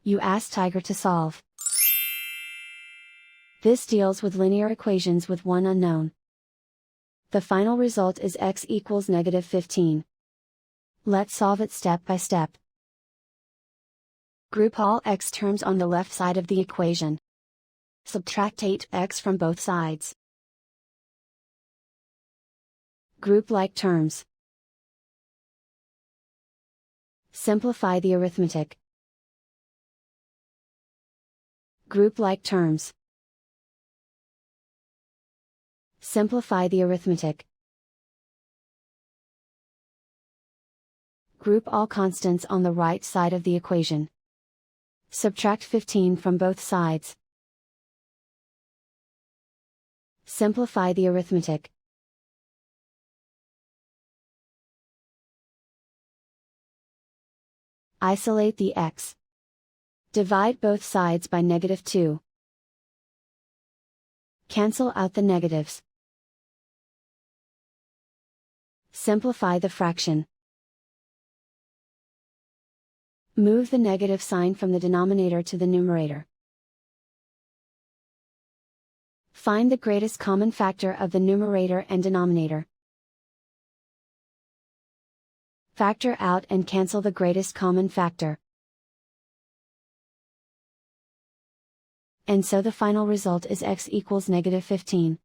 You ask Tiger to solve. This deals with linear equations with one unknown. The final result is x equals -15. Let's solve it step by step. Group all x terms on the left side of the equation. Subtract 8x from both sides. Group like terms. Simplify the arithmetic. Group like terms. Simplify the arithmetic. Group all constants on the right side of the equation. Subtract 15 from both sides. Simplify the arithmetic. Isolate the x. Divide both sides by -2. Cancel out the negatives. Simplify the fraction. Move the negative sign from the denominator to the numerator. Find the greatest common factor of the numerator and denominator. Factor out and cancel the greatest common factor. And so the final result is x equals -15.